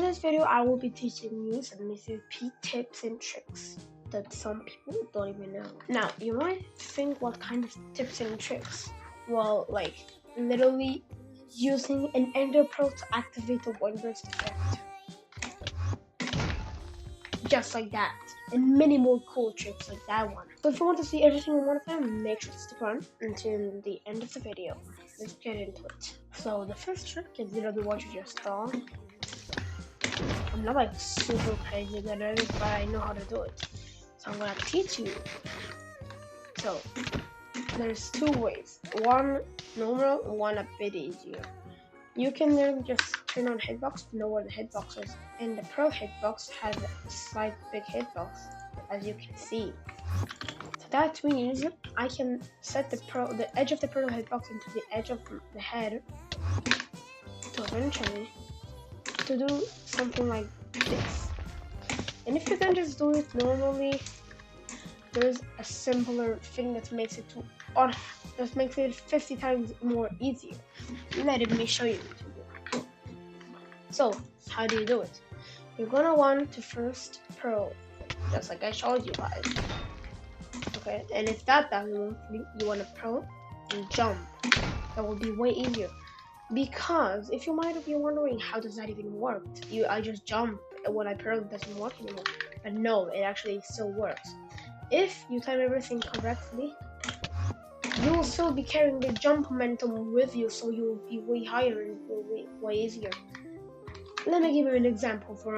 this video, I will be teaching you some PvP tips and tricks that some people don't even know. Now, you might think, what kind of tips and tricks? Well, like literally using an ender pearl to activate the windburst effect. Just like that. And many more cool tricks like that one. So if you want to see every single one of them, make sure to stick around until the end of the video. Let's get into it. So the first trick is literally what you just saw. I'm not like super crazy good at it, but I know how to do it. So I'm gonna teach you. So there's two ways. One normal, one a bit easier. You can literally just turn on hitbox to know where the hitbox is. And the pro hitbox has a slight big hitbox, as you can see. So that means I can set the edge of the pro hitbox into the edge of the head to eventually to do something like this. And if you can just do it normally, there's a simpler thing that makes it 50 times more easier. Let me show you. So, how do you do it? You're gonna want to first pro, just like I showed you guys. Okay, and if that doesn't work, you wanna pro and jump. That will be way easier. Because if you might be wondering, how does that even work? I just jump, and when I pro, it doesn't work anymore. But no, it actually still works. If you time everything correctly, you will still be carrying the jump momentum with you, so you will be way higher and it will be way easier. Let me give you an example for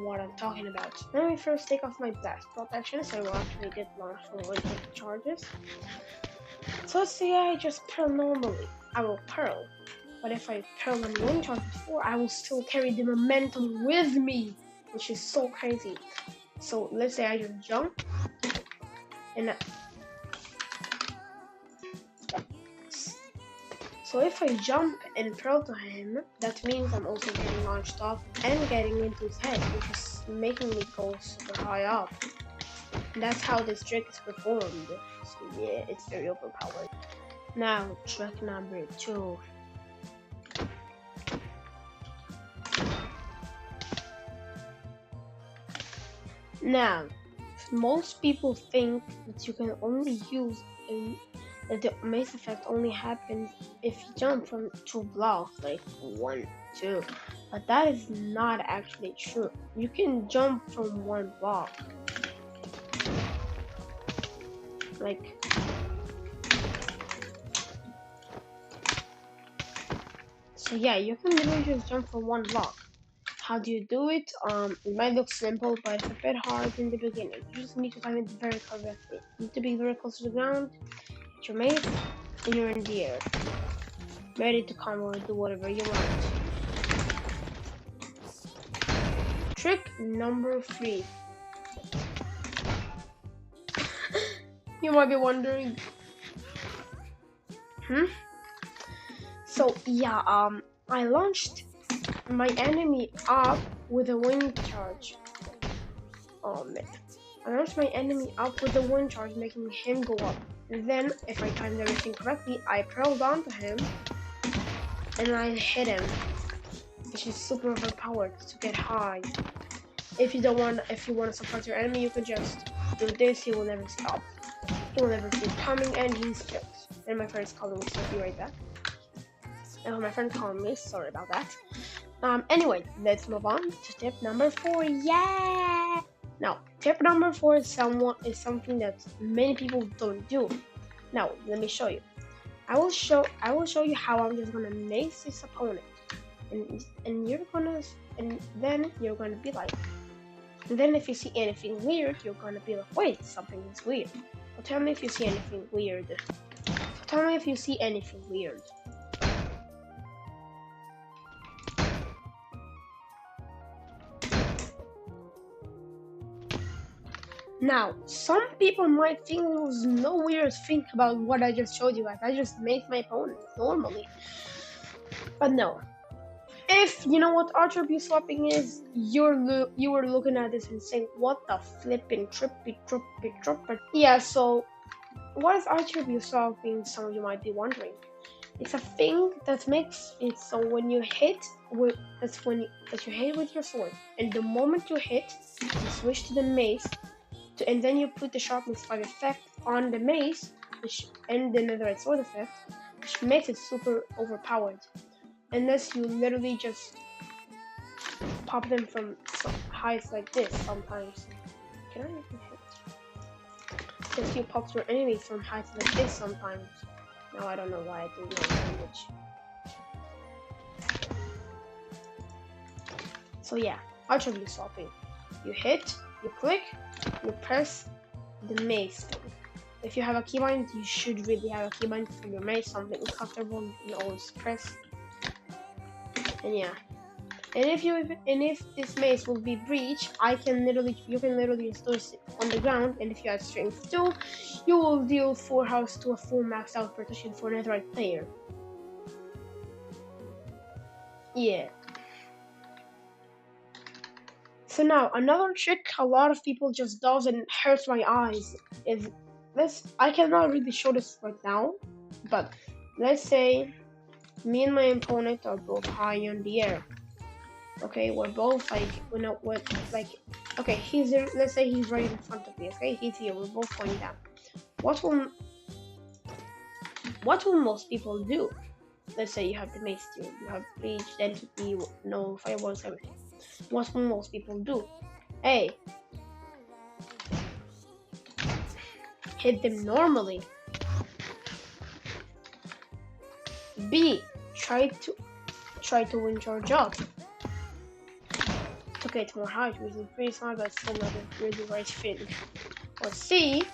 what I'm talking about. Let me first take off my blast protection, so I will actually get launched from one hit charges. So let's say I just pearl normally. I will pearl, but if I pearl on one charge before, I will still carry the momentum with me, which is so crazy. So let's say I just jump, and so if I jump and pearl to him, that means I'm also getting launched off and getting into his head, which is making me go super high up. And that's how this trick is performed. So yeah, it's very overpowered. Now, trick number 2. Now, most people think that you can only use that the Mace effect only happens if you jump from 2 blocks, like 1, 2. But that is not actually true. You can jump from 1 block. Like, so yeah, you can literally just jump from 1 block. How do you do it? It might look simple, but it's a bit hard in the beginning. You just need to time it very correctly. You need to be very close to the ground, get your mace, and you're in the air, ready to combo or do whatever you want. Trick number 3. You might be wondering, So yeah, I launched my enemy up with a wind charge. Oh man. I launched my enemy up with a wind charge, making him go up. And then, if I timed everything correctly, I pearled onto him and I hit him, which is super overpowered to get high. If you want to support your enemy, you can just do this. He will never stop. He will never see it coming, and he's killed. And my friend's calling me, so I'll be right back. My friend calling me, sorry about that. Anyway, let's move on to tip number 4. Yeah! Now, tip number 4 is something that many people don't do. Now, let me show you. I will show you how I'm just gonna mace this opponent, and then you're gonna be like, and then if you see anything weird, you're gonna be like, wait, something is weird. So tell me if you see anything weird. Now, some people might think there was no weird thing about what I just showed you guys. I just made my opponent normally. But no. If you know what attribute swapping is, you were looking at this and saying, what the flipping trippy. Yeah, so what is attribute swapping? Some of you might be wondering. It's a thing that makes it so when you hit that you hit with your sword. And the moment you hit, you switch to the mace, and then you put the sharpness 5 effect on the mace, and the netherite sword effect, which makes it super overpowered. Unless you literally just pop them from heights like this sometimes. Can I even hit? Since you pop your enemies from heights like this sometimes. Now I don't know why I do no damage. So yeah, archery swapping. You hit, you click, you press the mace thing. If you have a keybind, you should really have a keybind for your mace, something comfortable, you can always press. And yeah. And if this mace will be breached, you can literally store it on the ground, and if you have strength 2, you will deal 4 health to a full max out protection for a netherite player. Yeah. So now another trick a lot of people just does and hurts my eyes is this. I cannot really show this right now, but let's say me and my opponent are both high in the air. Okay, we're both like, okay, he's there, let's say he's right in front of me, okay, he's here, we're both going down. What will most people do? Let's say you have the mace here, you have breach, density, no fireballs, everything. What will most people do? A, hit them normally. B, try to win your job. To get more height, which is pretty smart, but still not a really right thing. Or C,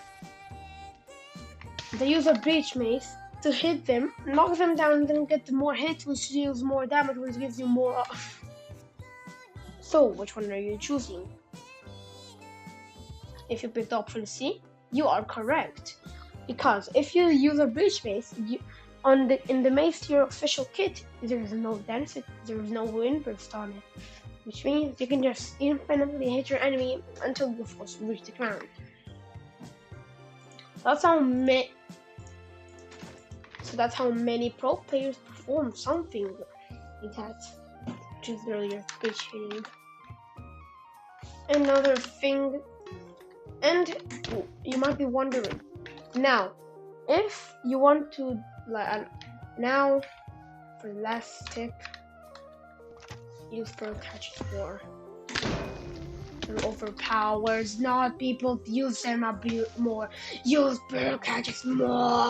they use a breach mace to hit them, knock them down, and then get more hits, which deals more damage, which gives you more off. So, which one are you choosing? If you picked option C, you are correct. Because if you use a breach mace, in the mace tier official kit, there is no density, there is no wind burst on it. Which means you can just infinitely hit your enemy until you're forced to reach the ground. That's how many pro players perform something like that, which is really appreciating. Another thing, and you might be wondering, now, if you want to, now, for the last tip, use pearl catches more. They're overpowers, not people use them a bit more. Use pearl catches more.